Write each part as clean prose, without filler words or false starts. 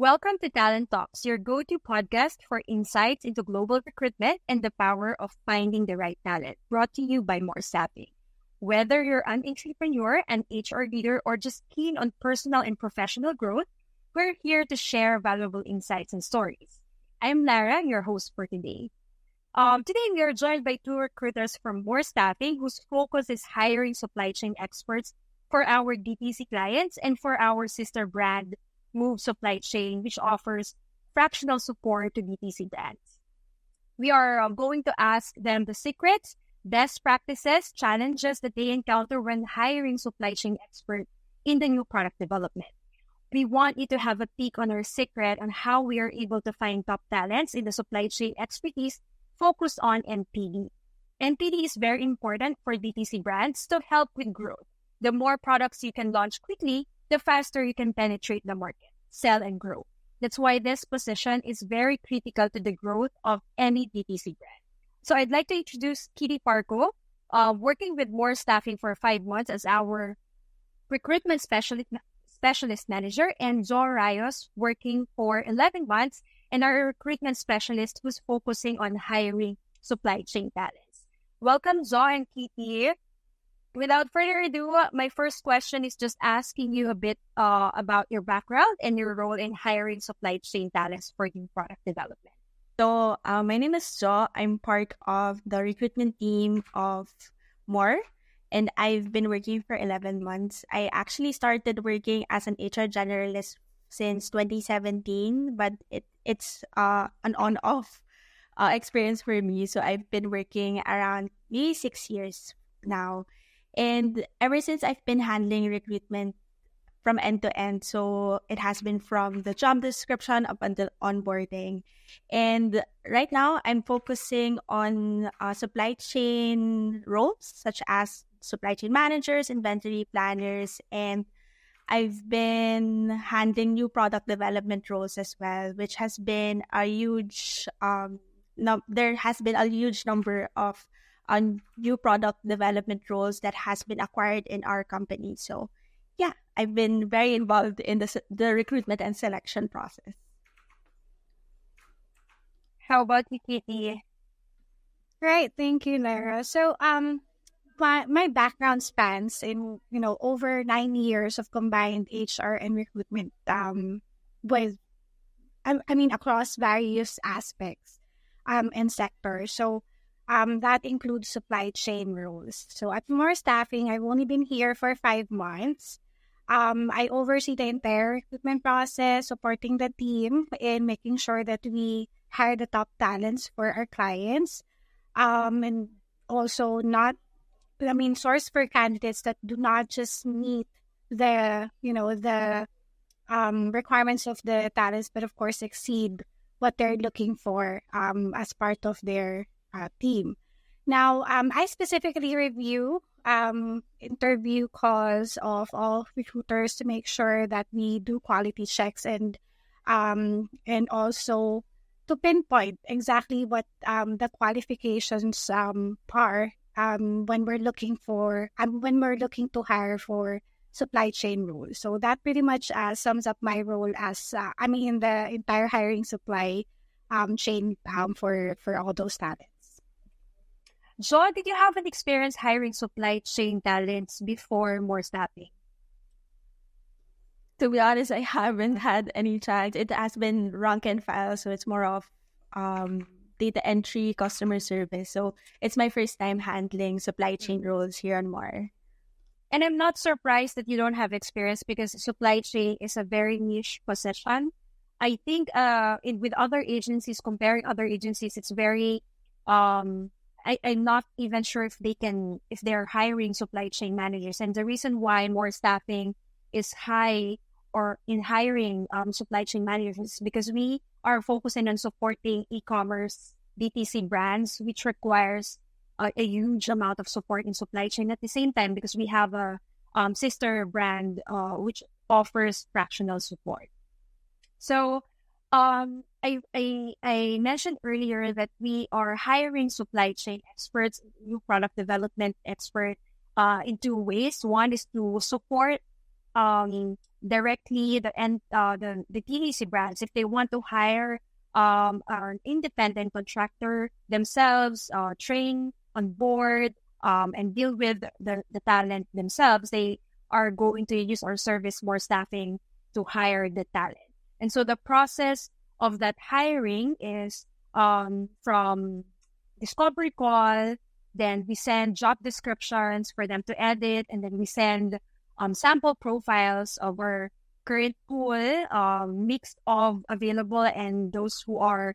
Welcome to Talent Talks, your go-to podcast for insights into global recruitment and the power of finding the right talent, brought to you by More Staffing. Whether you're an entrepreneur, an HR leader, or just keen on personal and professional growth, we're here to share valuable insights and stories. I'm Lara, your host for today. Today, we are joined by two recruiters from More Staffing, whose focus is hiring supply chain experts for our DTC clients and for our sister brand, Move Supply Chain, which offers fractional support to DTC brands. We are going to ask them the secrets, best practices, challenges that they encounter when hiring supply chain experts in the new product development. We want you to have a peek on our secret on how we are able to find top talents in the supply chain expertise focused on NPD. NPD is very important for DTC brands to help with growth. The more products you can launch quickly, the faster you can penetrate the market, sell, and grow. That's why this position is very critical to the growth of any DTC brand. So I'd like to introduce Kitty Parco, working with More Staffing for 5 months as our recruitment specialist manager, and Rayos, working for 11 months and our recruitment specialist who's focusing on hiring supply chain talents. Welcome, Zo and Kitty. Without further ado, my first question is just asking you a bit about your background and your role in hiring supply chain talents for new product development. So, my name is Jo. I'm part of the recruitment team of More, and I've been working for 11 months. I actually started working as an HR generalist since 2017, but it's an on-off experience for me. So, I've been working around maybe 6 years now. And ever since, I've been handling recruitment from end to end. So it has been from the job description up until onboarding. And right now, I'm focusing on supply chain roles, such as supply chain managers, inventory planners, and I've been handling new product development roles as well, which has been a huge, there has been a huge number of on new product development roles that has been acquired in our company. So, yeah, I've been very involved in the recruitment and selection process. How about you, Kitty? Right, thank you, Lara. So, my background spans in over 9 years of combined HR and recruitment. With I mean across various aspects, and sectors. So. That includes supply chain roles. So at More Staffing, I've only been here for 5 months. I oversee the entire recruitment process, supporting the team in making sure that we hire the top talents for our clients. And also source for candidates that do not just meet the requirements of the talents, but of course exceed what they're looking for as part of their team. Now, I specifically review interview calls of all recruiters to make sure that we do quality checks and also to pinpoint exactly what the qualifications are when we're looking to hire for supply chain roles. So that pretty much sums up my role as in the entire hiring supply chain for all those talents. Jo, did you have an experience hiring supply chain talents before More Staffing? To be honest, I haven't had any chance. It has been rank and file, so it's more of data entry, customer service. So it's my first time handling supply chain roles here on More. And I'm not surprised that you don't have experience because supply chain is a very niche position. I think with other agencies, comparing other agencies, it's very I'm not even sure if they're hiring supply chain managers. And the reason why More Staffing is high or in hiring supply chain managers is because we are focusing on supporting e-commerce DTC brands, which requires a huge amount of support in supply chain at the same time because we have a sister brand which offers fractional support. So I mentioned earlier that we are hiring supply chain experts, new product development expert in 2 ways. One is to support directly the TEC brands, if they want to hire an independent contractor themselves, train on board, and deal with the talent themselves, they are going to use our service more staffing to hire the talent. And so the process of that hiring is from discovery call, then we send job descriptions for them to edit, and then we send sample profiles of our current pool, mixed of available and those who are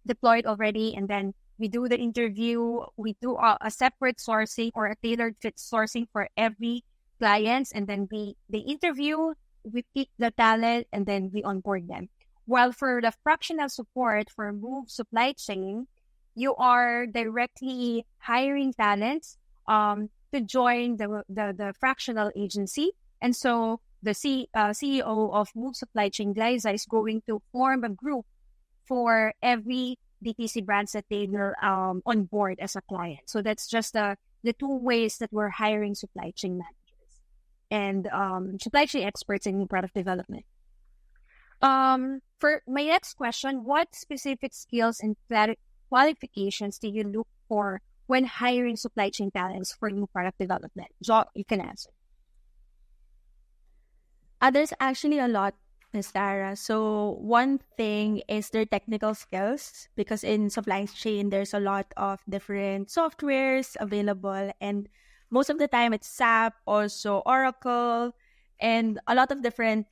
deployed already. And then we do the interview. We do a separate sourcing or a tailored fit sourcing for every clients, and then they interview, we pick the talent, and then we onboard them. While for the fractional support for Move Supply Chain, you are directly hiring talents to join the fractional agency. And so the CEO of Move Supply Chain, Liza, is going to form a group for every DTC brands that they will on board as a client. So that's just the two ways that we're hiring supply chain managers and supply chain experts in new product development. For my next question, what specific skills and qualifications do you look for when hiring supply chain talents for new product development? Jo, you can answer. There's actually a lot, Ms. Lara. So one thing is their technical skills, because in supply chain, there's a lot of different softwares available. And most of the time it's SAP, also Oracle, and a lot of different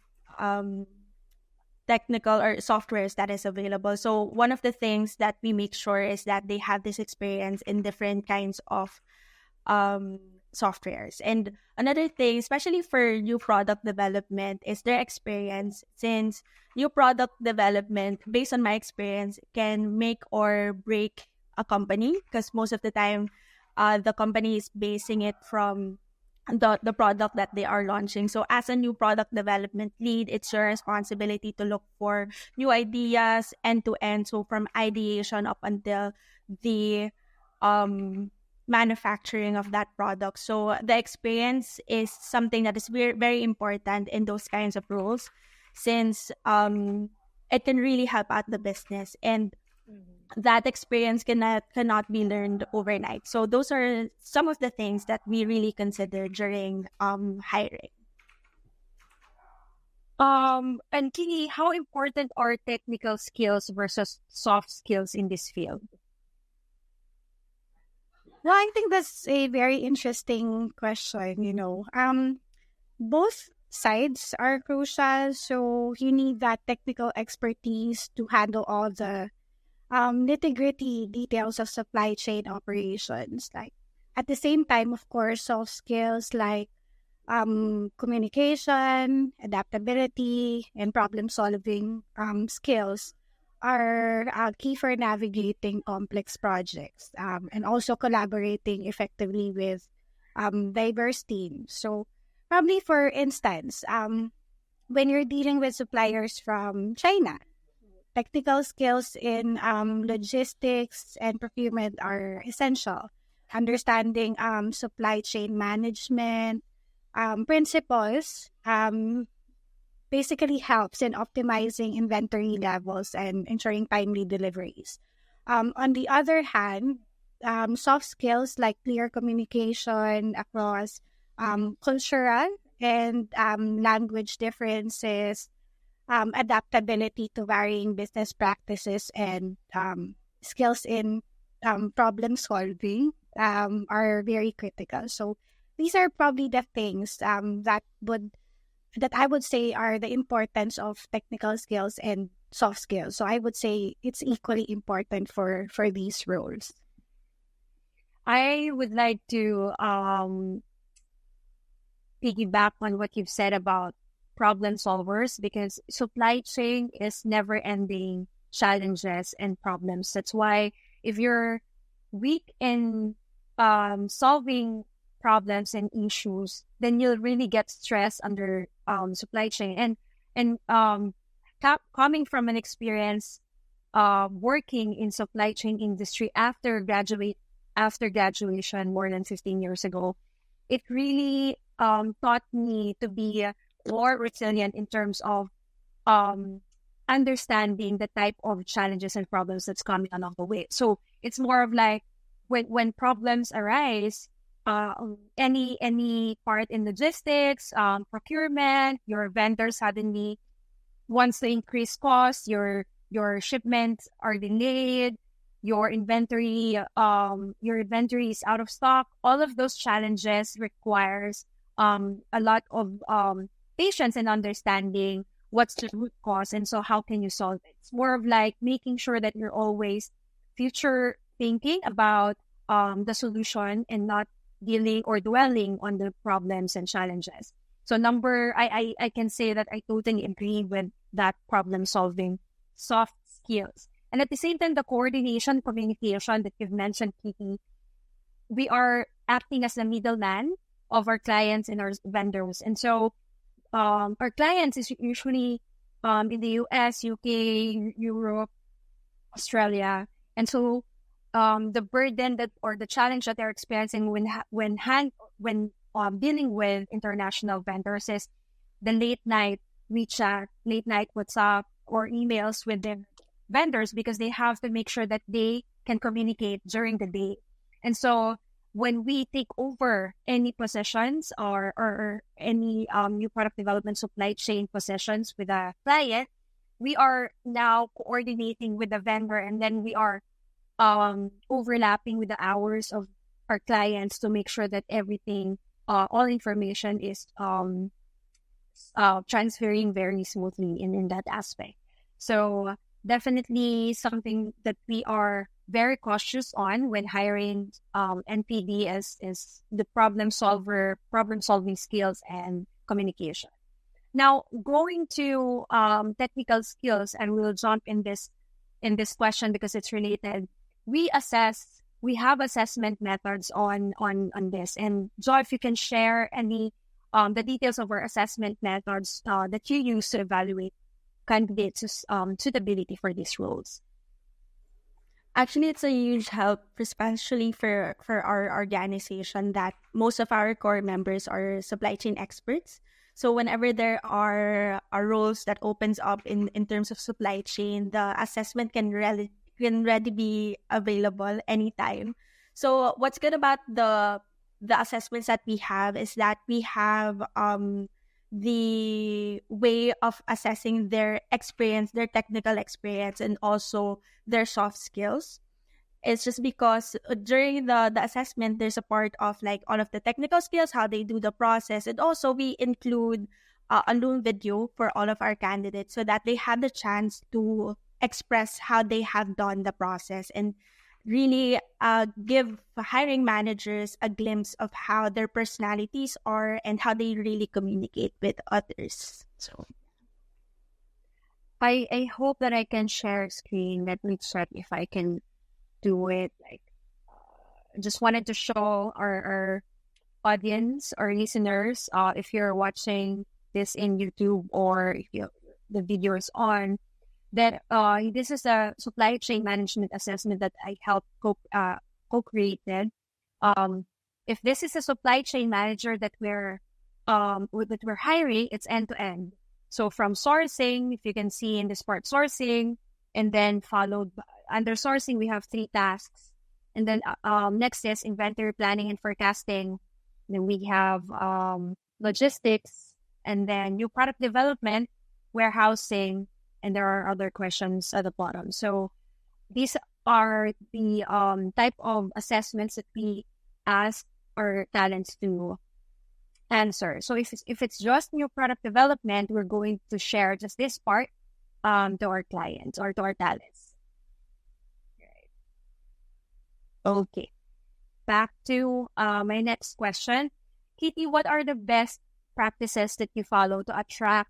technical or softwares that is available. So one of the things that we make sure is that they have this experience in different kinds of softwares. And another thing, especially for new product development, is their experience, since new product development, based on my experience, can make or break a company, because most of the time the company is basing it from the product that they are launching. So as a new product development lead, it's your responsibility to look for new ideas end to end. So from ideation up until the manufacturing of that product. So the experience is something that is very, very important in those kinds of roles, since it can really help out the business, and that experience cannot be learned overnight. So those are some of the things that we really consider during hiring. And Kini, how important are technical skills versus soft skills in this field? Well, I think that's a very interesting question, Both sides are crucial, so you need that technical expertise to handle all the nitty-gritty details of supply chain operations. Like, at the same time, of course, soft skills like communication, adaptability, and problem-solving skills are key for navigating complex projects and also collaborating effectively with diverse teams. So probably, for instance, when you're dealing with suppliers from China, technical skills in logistics and procurement are essential. Understanding supply chain management principles basically helps in optimizing inventory levels and ensuring timely deliveries. On the other hand, soft skills like clear communication across cultural and language differences, adaptability to varying business practices, and skills in problem solving are very critical. So these are probably the things that I would say are the importance of technical skills and soft skills. So I would say it's equally important for these roles. I would like to piggyback on what you've said about problem solvers, because supply chain is never ending challenges and problems. That's why if you're weak in solving problems and issues, then you'll really get stressed under supply chain. And coming from an experience working in supply chain industry after graduation more than 15 years ago, it really taught me to be more resilient in terms of um, understanding the type of challenges and problems that's coming along the way. So it's more of like when problems arise, any part in logistics, procurement, your vendor suddenly wants to increase costs, your shipments are delayed, your inventory is out of stock. All of those challenges requires a lot of patience and understanding what's the root cause, and so how can you solve it. It's more of like making sure that you're always future thinking about the solution and not dealing or dwelling on the problems and challenges. So I can say that I totally agree with that problem solving soft skills. And at the same time, the coordination, communication that you've mentioned, Kitty, we are acting as the middleman of our clients and our vendors. And so our clients is usually in the US, UK, Europe, Australia. And so the burden that or the challenge that they're experiencing when dealing with international vendors is the late night WeChat, late night WhatsApp, or emails with their vendors, because they have to make sure that they can communicate during the day. And so when we take over any positions or any new product development supply chain positions with a client, we are now coordinating with the vendor, and then we are overlapping with the hours of our clients to make sure that everything, all information is transferring very smoothly in that aspect. So definitely something that we are very cautious on when hiring NPD is the problem solving skills and communication. Now, going to technical skills, and we'll jump in this question because it's related. We have assessment methods on this. And Joy, if you can share any the details of our assessment methods that you use to evaluate candidates' suitability for these roles. Actually, it's a huge help, especially for our organization, that most of our core members are supply chain experts. So whenever there are roles that opens up in terms of supply chain, the assessment can ready be available anytime. So what's good about the assessments that we have is that we have the way of assessing their experience, their technical experience, and also their soft skills. It's just because during the assessment, there's a part of like all of the technical skills, how they do the process. And also we include a Loom video for all of our candidates so that they have the chance to express how they have done the process and really give hiring managers a glimpse of how their personalities are and how they really communicate with others. So I hope that I can share a screen. Let me check if I can do it. Like, just wanted to show our audience, our listeners, if you're watching this in YouTube or if the video is on, that this is a supply chain management assessment that I helped co-created. If this is a supply chain manager that we're hiring, it's end to end. So from sourcing, if you can see in this part, sourcing, and then followed by, under sourcing, we have 3 tasks, and then next is inventory planning and forecasting. Then we have logistics, and then new product development, warehousing, and there are other questions at the bottom. So these are the type of assessments that we ask our talents to answer. So if it's just new product development, we're going to share just this part to our clients or to our talents. Okay. Back to my next question. Kitty, what are the best practices that you follow to attract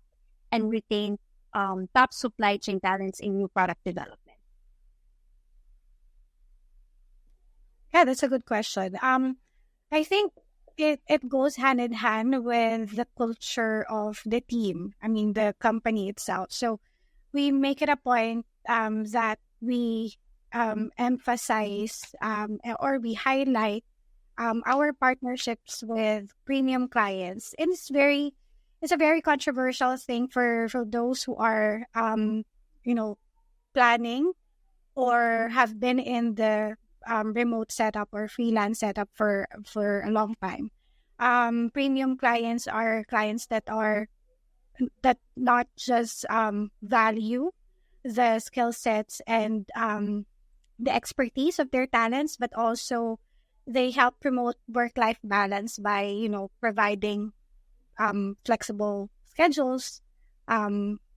and retain top supply chain talents in new product development? Yeah, that's a good question. I think it goes hand in hand with the culture of the team. I mean, the company itself. So we make it a point that we emphasize or we highlight our partnerships with premium clients. And it's a very controversial thing for those who are, you know, planning or have been in the remote setup or freelance setup for a long time. Premium clients are clients that not just value the skill sets and the expertise of their talents, but also they help promote work-life balance by, providing flexible schedules,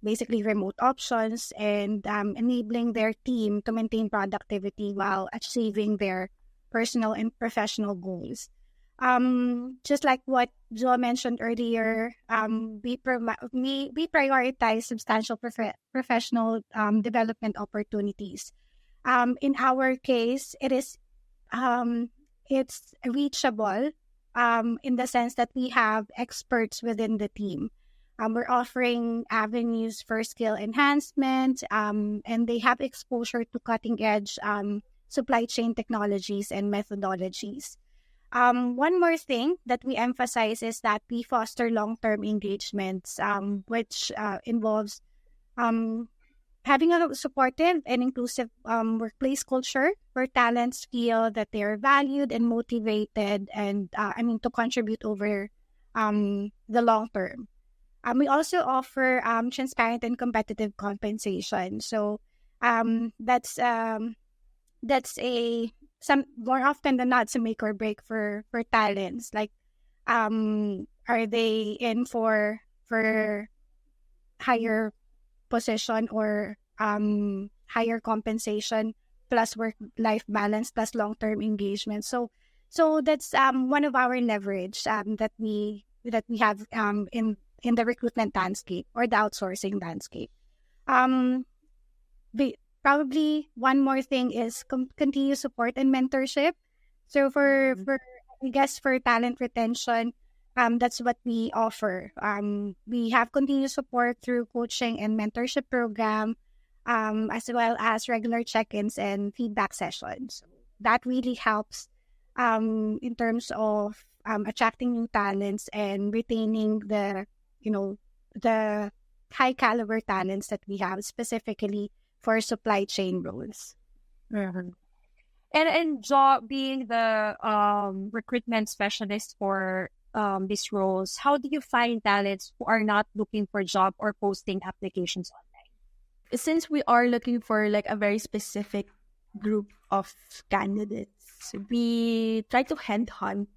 basically remote options, and enabling their team to maintain productivity while achieving their personal and professional goals. Just like what Joe mentioned earlier, we prioritize substantial professional development opportunities. In our case, it's reachable in the sense that we have experts within the team. We're offering avenues for skill enhancement, and they have exposure to cutting edge supply chain technologies and methodologies. One more thing that we emphasize is that we foster long-term engagements, which involves having a supportive and inclusive workplace culture where talents feel that they are valued and motivated and, to contribute over the long term. We also offer transparent and competitive compensation. So that's a some more often than not, it's a make or break for talents. Like, are they in for higher position or higher compensation plus work life balance plus long term engagement? So that's one of our leverage that we have in the recruitment landscape or the outsourcing landscape. Um, Probably one more thing is continuous support and mentorship. So for I guess for talent retention, that's what we offer. We have continuous support through coaching and mentorship program, as well as regular check-ins and feedback sessions. That really helps in terms of attracting new talents and retaining the high caliber talents that we have specifically for supply chain roles. Mhm. And Jo, being the recruitment specialist for these roles, how do you find talents who are not looking for job or posting applications online? Since we are looking for like a very specific group of candidates, we try to hunt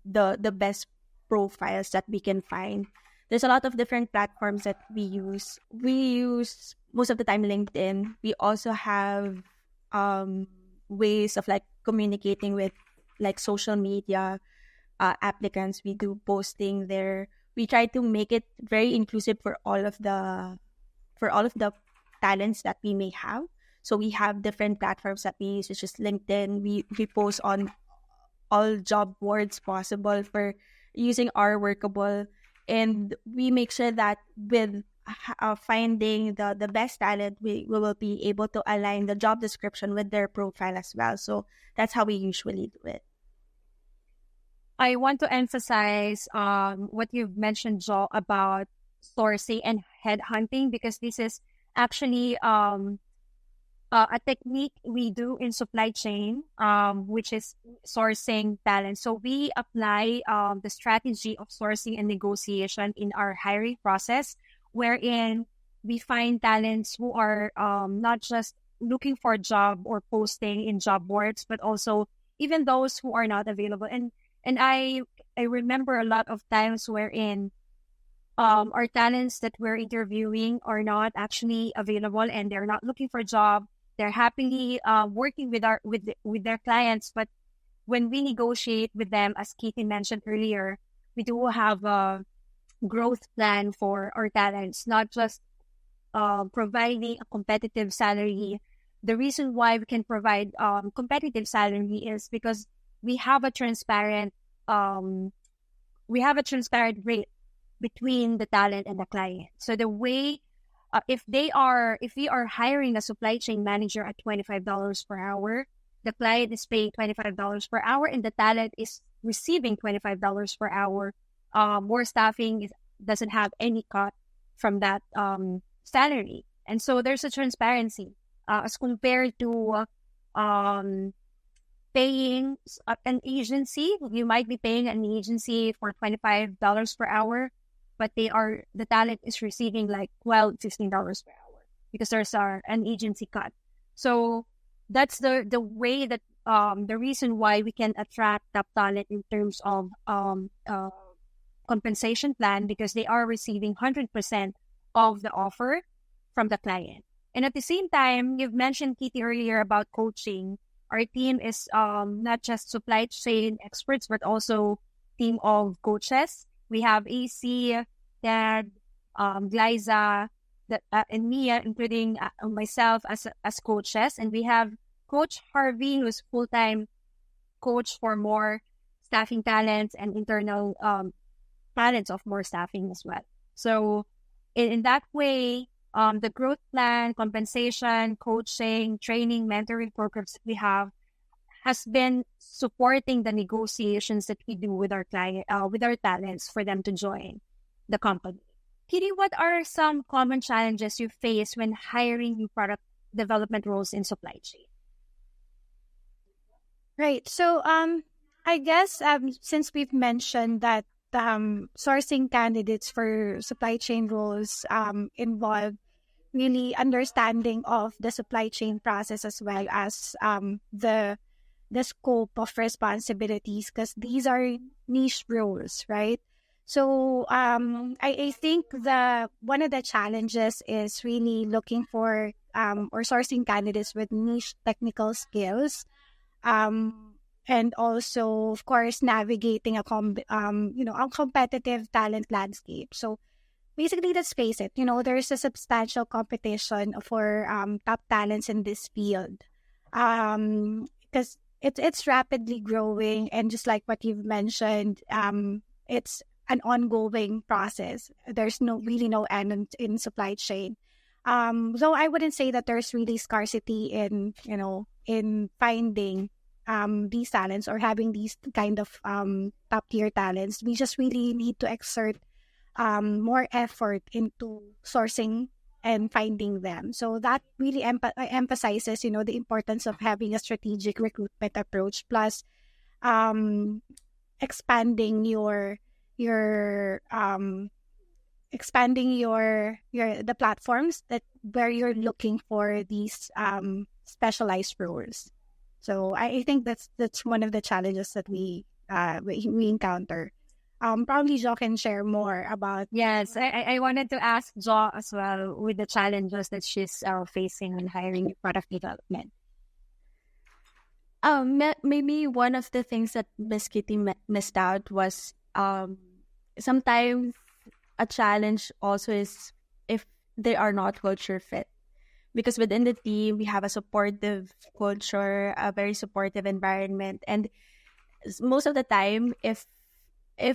the best profiles that we can find. There's a lot of different platforms that we use. We use most of the time LinkedIn. We also have ways of like communicating with like social media applicants. We do posting there. We try to make it very inclusive for all of the talents that we may have. So we have different platforms that we use, such as LinkedIn. We post on all job boards possible for using our Workable, and we make sure that with finding the best talent, we will be able to align the job description with their profile as well. So that's how we usually do it. I want to emphasize what you've mentioned, Jo, about sourcing and headhunting, because this is actually a technique we do in supply chain, which is sourcing talent. So we apply the strategy of sourcing and negotiation in our hiring process, wherein we find talents who are not just looking for a job or posting in job boards, but also even those who are not available. And I remember a lot of times wherein our talents that we're interviewing are not actually available and they're not looking for a job. They're happily working with their clients, but when we negotiate with them, as Katie mentioned earlier, we do have a growth plan for our talents, not just providing a competitive salary. The reason why we can provide competitive salary is because we have a transparent rate between the talent and the client. So the way if we are hiring a supply chain manager at $25 per hour, the client is paying $25 per hour, and the talent is receiving $25 per hour, more staffing doesn't have any cut from that salary. And so there's a transparency as compared to paying an agency. You might be paying an agency for $25 per hour, but the talent is receiving like $12, $15 per hour because there's an agency cut. So that's the way that the reason why we can attract top talent in terms of compensation plan, because they are receiving 100% of the offer from the client. And at the same time, you've mentioned, Kitty, earlier about coaching. Our team is not just supply chain experts, but also team of coaches. We have AC, Ted, Glyza, and Mia, including myself as coaches. And we have Coach Harvey, who's full-time coach for more staffing talents and internal talents of more staffing as well. So in that way, the growth plan, compensation, coaching, training, mentoring programs that we have has been supporting the negotiations that we do with our client, with our talents for them to join the company. Kitty, what are some common challenges you face when hiring new product development roles in supply chain? Right. So, I guess since we've mentioned that sourcing candidates for supply chain roles involve really understanding of the supply chain process as well as the scope of responsibilities, because these are niche roles, right? So I think the one of the challenges is really looking for or sourcing candidates with niche technical skills, and also of course navigating a competitive talent landscape. So basically, let's face it, there's a substantial competition for top talents in this field, because it's rapidly growing, and just like what you've mentioned, it's an ongoing process. There's no end in supply chain. Though I wouldn't say that there's really scarcity in finding these talents or having these kind of top tier talents. We just really need to exert more effort into sourcing and finding them. So that really emphasizes, the importance of having a strategic recruitment approach, plus expanding the platforms that where you're looking for these specialized roles. So I think that's one of the challenges that we encounter. Probably Jo can share more about. Yes, I wanted to ask Jo as well with the challenges that she's facing when hiring product development. Maybe one of the things that Miss Kitty missed out was sometimes a challenge also is if they are not culture fit. Because within the team, we have a supportive culture, a very supportive environment. And most of the time, if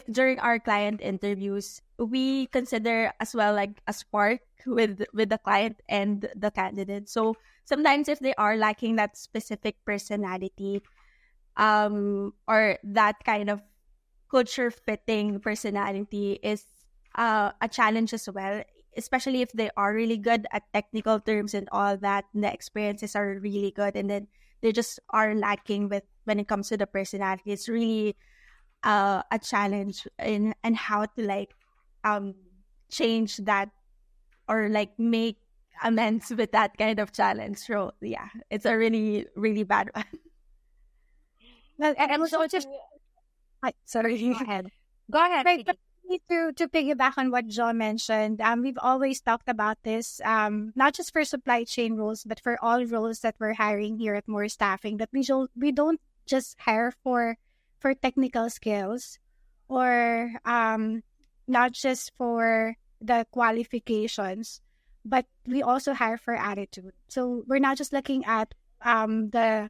during our client interviews, we consider as well like a spark with the client and the candidate. So sometimes if they are lacking that specific personality, or that kind of culture fitting personality is a challenge as well, especially if they are really good at technical terms and all that, and the experiences are really good, and then they just are lacking with when it comes to the personality. It's really a challenge in and how to change that or make amends with that kind of challenge. So yeah, it's a really, really bad one. Well, and also just sorry. Go ahead. Go ahead. Right, but to piggyback on what John mentioned, we've always talked about this, not just for supply chain roles, but for all roles that we're hiring here at More Staffing, that we don't just hire for technical skills, or not just for the qualifications, but we also hire for attitude. So we're not just looking at the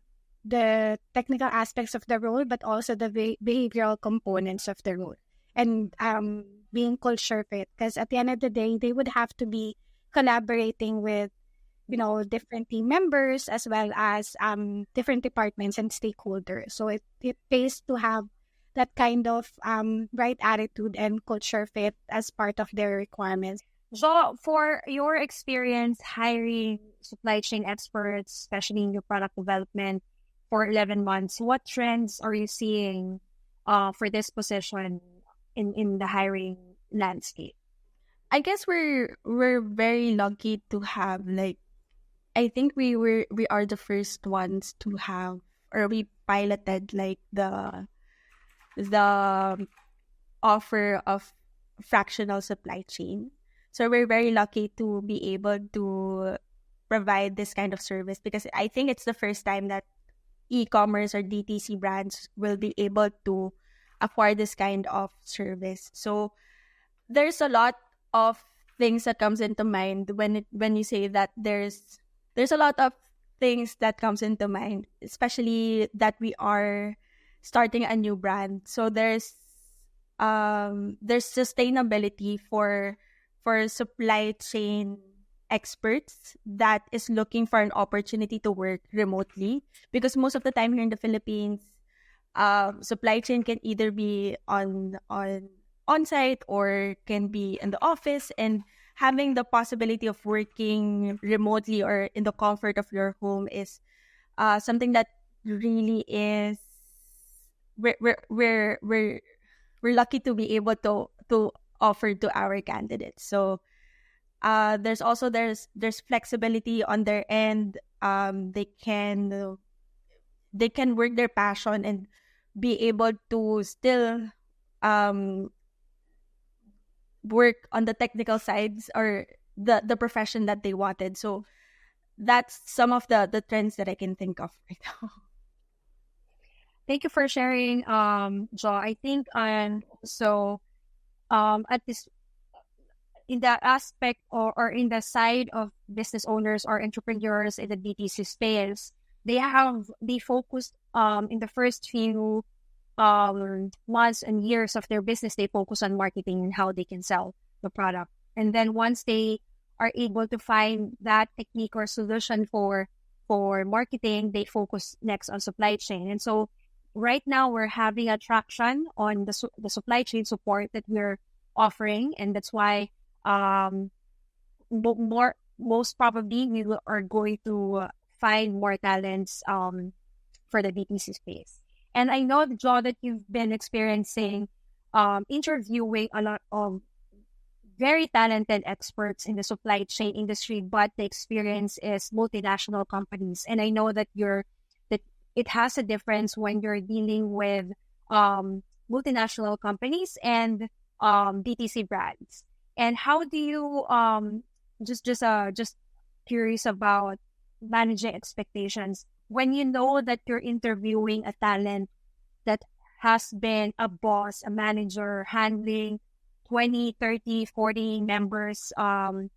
technical aspects of the role, but also the behavioral components of the role, and being culture fit. Because at the end of the day, they would have to be collaborating with different team members as well as different departments and stakeholders. So it pays to have that kind of right attitude and culture fit as part of their requirements. So, for your experience hiring supply chain experts, especially in your product development for 11 months, what trends are you seeing for this position in the hiring landscape? I guess we're very lucky to have, like, I think we are the first ones to have, or we piloted like the offer of fractional supply chain. So we're very lucky to be able to provide this kind of service, because I think it's the first time that e-commerce or DTC brands will be able to acquire this kind of service. So there's a lot of things that comes into mind when you say that there's a lot of things that comes into mind, especially that we are starting a new brand. So there's sustainability for supply chain experts that is looking for an opportunity to work remotely, because most of the time here in the Philippines, supply chain can either be on site or can be in the office, and having the possibility of working remotely or in the comfort of your home is something that really is we're lucky to be able to offer to our candidates. So there's flexibility on their end. They can work their passion and be able to still work on the technical sides or the profession that they wanted. So that's some of the trends that I can think of right now. Thank you for sharing, Jo. I think at this in the aspect or in the side of business owners or entrepreneurs in the DTC space, they focused in the first few months and years of their business, they focus on marketing and how they can sell the product. And then once they are able to find that technique or solution for marketing, they focus next on supply chain. And so right now we're having a traction on the supply chain support that we're offering, and that's why most probably are going to find more talents for the DTC space. And I know, Jo, that you've been experiencing interviewing a lot of very talented experts in the supply chain industry, but the experience is multinational companies. And I know that it has a difference when you're dealing with multinational companies and DTC brands. And how do you just curious about managing expectations when you know that you're interviewing a talent that has been a boss, a manager, handling 20, 30, 40 members in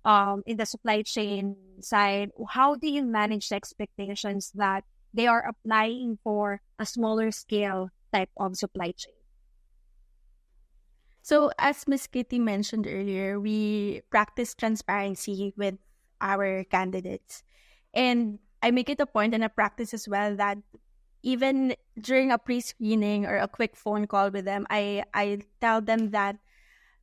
the supply chain side? How do you manage the expectations that they are applying for a smaller scale type of supply chain? So as Miss Kitty mentioned earlier, we practice transparency with our candidates. And I make it a point and a practice as well that even during a pre-screening or a quick phone call with them, I tell them that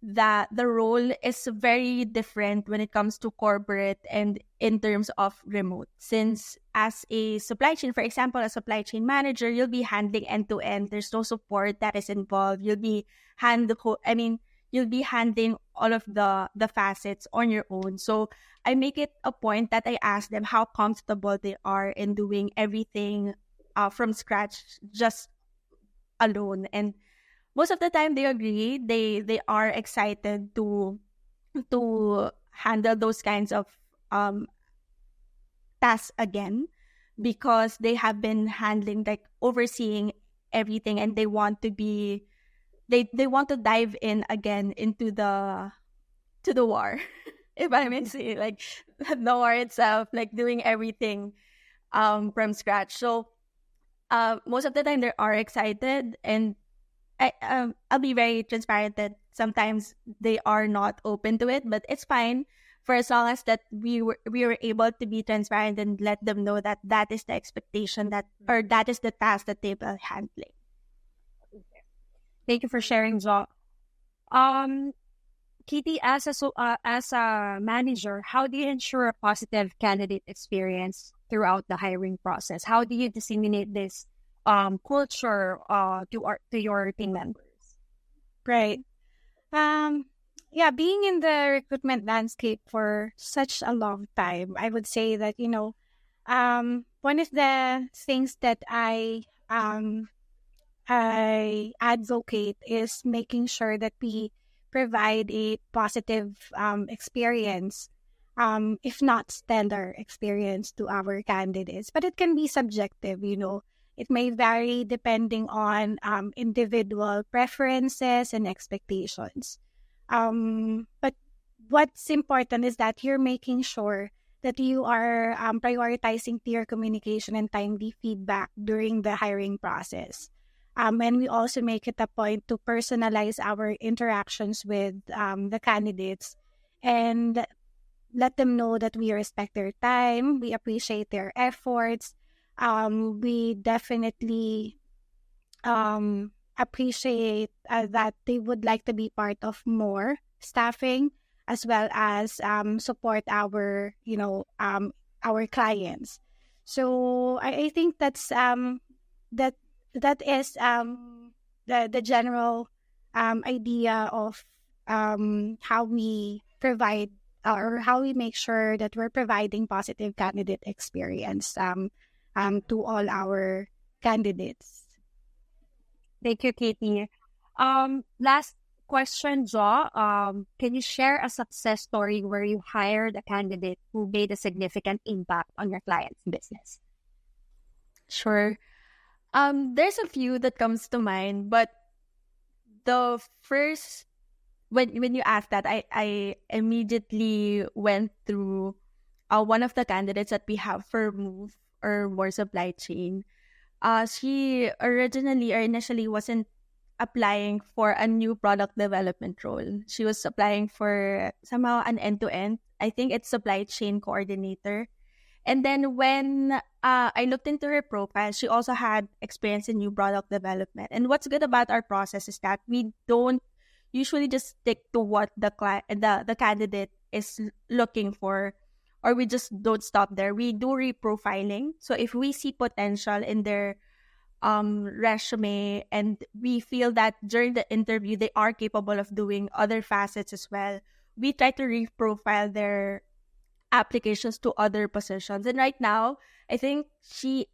the role is very different when it comes to corporate and in terms of remote. Since as a supply chain, for example, a supply chain manager, you'll be handling end to end. There's no support that is involved. You'll be you'll be handling all of the facets on your own. So I make it a point that I ask them how comfortable they are in doing everything from scratch, just alone. And most of the time they agree. They are excited to handle those kinds of tasks again, because they have been handling, like, overseeing everything, and they want to be they want to dive in again into the war, if I may say, like the war itself, like doing everything from scratch. So most of the time they are excited, and I'll be very transparent that sometimes they are not open to it, but it's fine for as long as that we were able to be transparent and let them know that that is the expectation, that or that is the task that they will handling. Thank you for sharing, Jo. Um, Kitty, as a manager, how do you ensure a positive candidate experience throughout the hiring process? How do you disseminate this culture to your team members? Right. Um, yeah, being in the recruitment landscape for such a long time, I would say that, one of the things that I advocate is making sure that we provide a positive experience, if not stellar experience to our candidates. But it can be subjective, It may vary depending on individual preferences and expectations. But what's important is that you're making sure that you are prioritizing clear communication and timely feedback during the hiring process. And we also make it a point to personalize our interactions with the candidates and let them know that we respect their time, we appreciate their efforts. We definitely appreciate that they would like to be part of more staffing, as well as support our clients. So I think that that is the general idea of how we provide or how we make sure that we're providing positive candidate experience to all our candidates. Thank you, Katie. Last question, Jo. Can you share a success story where you hired a candidate who made a significant impact on your client's business? Sure. There's a few that comes to mind, but the first when you asked that, I immediately went through one of the candidates that we have for Move or More Supply Chain. She originally or initially wasn't applying for a new product development role. She was applying for somehow an end-to-end. I think it's supply chain coordinator. And then when I looked into her profile, she also had experience in new product development. And what's good about our process is that we don't usually just stick to what the candidate is looking for, or we just don't stop there. We do reprofiling. So if we see potential in their resume and we feel that during the interview they are capable of doing other facets as well, we try to reprofile their applications to other positions. And right now, I think she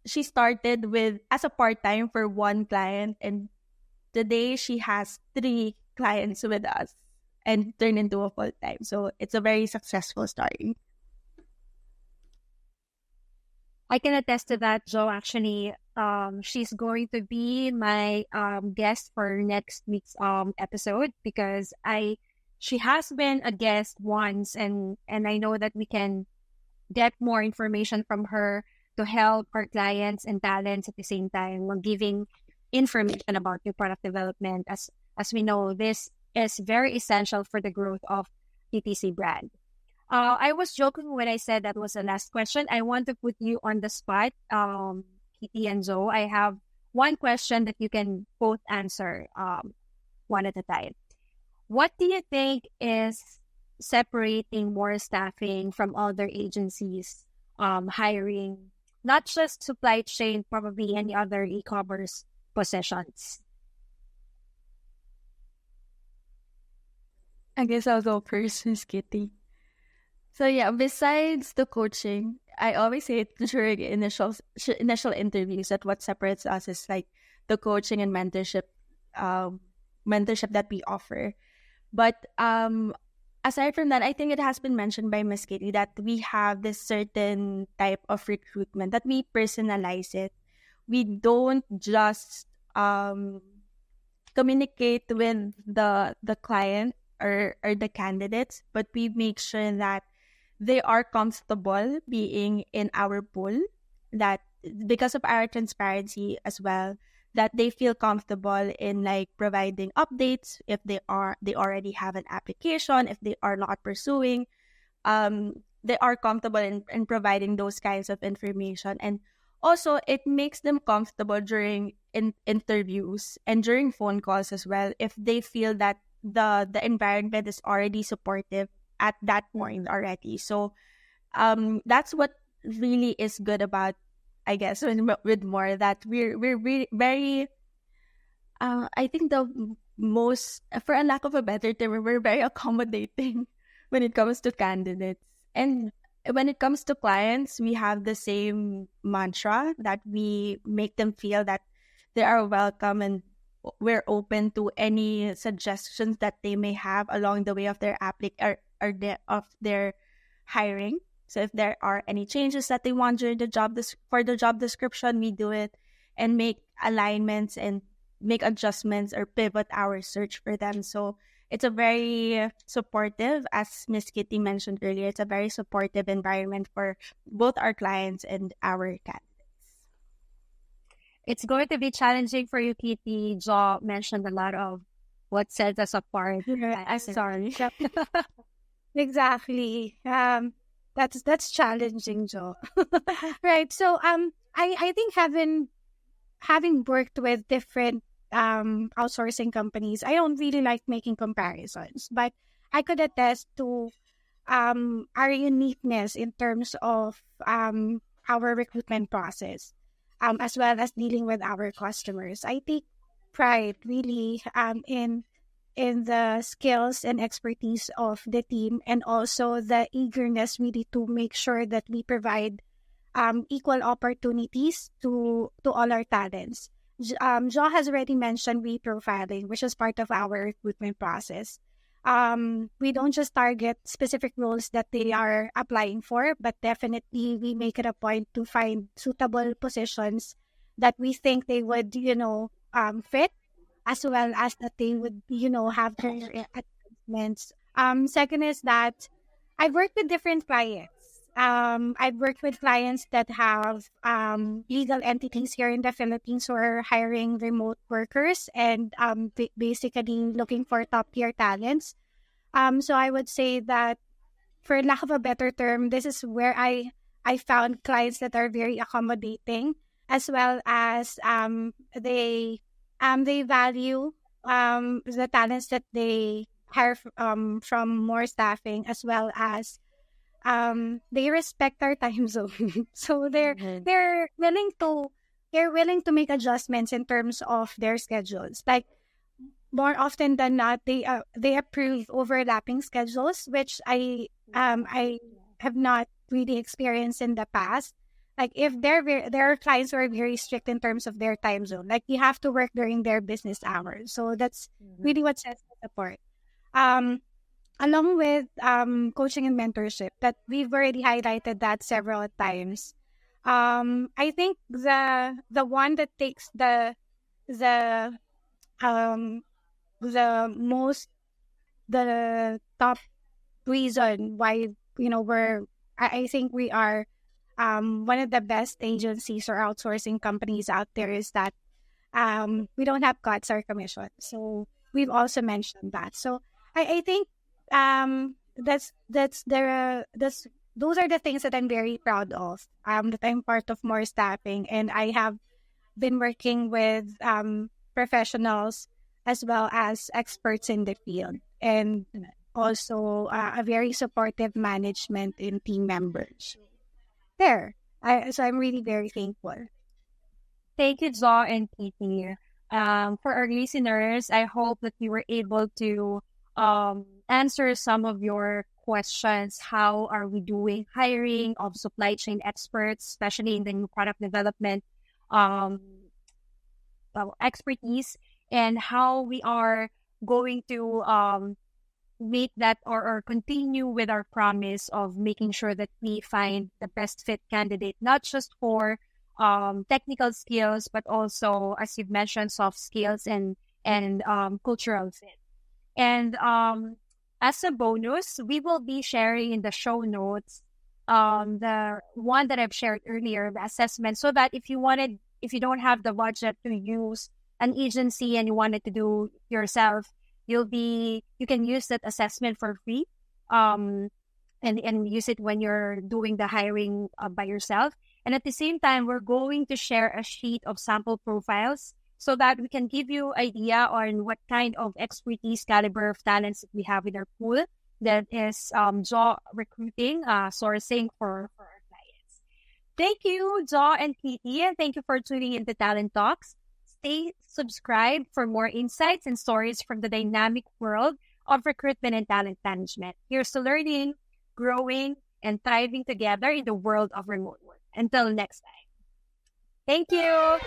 started with as a part-time for one client, and today she has 3 clients with us and turned into a full-time. So it's a very successful story. I can attest to that, Jo. Actually, she's going to be my guest for next week's episode because she has been a guest once, and I know that we can get more information from her to help our clients and talents at the same time while giving information about new product development. As we know, this is very essential for the growth of TTC brand. I was joking when I said that was the last question. I want to put you on the spot, Kitty and Zoe. I have one question that you can both answer one at a time. What do you think is separating More Staffing from other agencies hiring, not just supply chain, probably any other e-commerce positions? I guess I'll go first, Miss Kitty. So yeah, besides the coaching, I always say it during initial interviews that what separates us is like the coaching and mentorship that we offer. But aside from that, I think it has been mentioned by Miss Katie that we have this certain type of recruitment that we personalize it. We don't just communicate with the client or the candidates, but we make sure that they are comfortable being in our pool, that because of our transparency as well, that they feel comfortable in like providing updates if they already have an application, if they are not pursuing, they are comfortable in providing those kinds of information. And Also, it makes them comfortable during interviews and during phone calls as well, if they feel that the environment is already supportive at that point already. So that's what really is good about, I guess, with more, that we're really very I think the most, for a lack of a better term, we're very accommodating when it comes to candidates. And when it comes to clients, we have the same mantra that we make them feel that they are welcome, and we're open to any suggestions that they may have along the way of their of their hiring. So if there are any changes that they want during the for the job description, we do it and make alignments and make adjustments or pivot our search for them. So it's a very supportive, as Miss Kitty mentioned earlier, it's a very supportive environment for both our clients and our candidates. It's going to be challenging for you, Kitty. Jo mentioned a lot of what sets us apart. I'm sorry. Exactly. That's challenging, Jo. Right. So I think having worked with different outsourcing companies, I don't really like making comparisons, but I could attest to our uniqueness in terms of our recruitment process, as well as dealing with our customers. I take pride really in the skills and expertise of the team, and also the eagerness really to make sure that we provide equal opportunities to all our talents. Jo has already mentioned reprofiling, which is part of our recruitment process. We don't just target specific roles that they are applying for, but definitely we make it a point to find suitable positions that we think they would, fit, as well as that they would, have career advancements. Second is that I've worked with different clients. I've worked with clients that have legal entities here in the Philippines who are hiring remote workers and basically looking for top tier talents. So I would say that, for lack of a better term, this is where I found clients that are very accommodating, as well as they value the talents that they hire from more staffing, as well as they respect our time zone. So they're willing to make adjustments in terms of their schedules. Like, more often than not, they approve overlapping schedules, which I have not really experienced in the past. Like, if there are clients who are very strict in terms of their time zone, like you have to work during their business hours. So that's really what sets us apart. Along with coaching and mentorship, that we've already highlighted that several times. I think the one that takes the um the top reason why, I think we are one of the best agencies or outsourcing companies out there, is that we don't have cuts or commission. So we've also mentioned that. So I think that's those are the things that I'm very proud of. That I'm part of More Staffing, and I have been working with professionals as well as experts in the field, and also a very supportive management and team members. So I'm really very thankful. Thank you, Jo and Kitty. For our listeners, I hope that we were able to answer some of your questions. How are we doing hiring of supply chain experts, especially in the new product development expertise, and how we are going to make that, or continue with our promise of making sure that we find the best fit candidate, not just for technical skills, but also, as you've mentioned, soft skills and cultural fit. And as a bonus, we will be sharing in the show notes the one that I've shared earlier, the assessment, so that if you don't have the budget to use an agency and you wanted to do yourself, you can use that assessment for free, and use it when you're doing the hiring by yourself. And at the same time, we're going to share a sheet of sample profiles so that we can give you idea on what kind of expertise caliber of talents that we have in our pool that is job recruiting, sourcing for our clients. Thank you, Jo and Katie, and thank you for tuning into Talent Talks. Stay subscribed for more insights and stories from the dynamic world of recruitment and talent management. Here's to learning, growing, and thriving together in the world of remote work. Until next time. Thank you.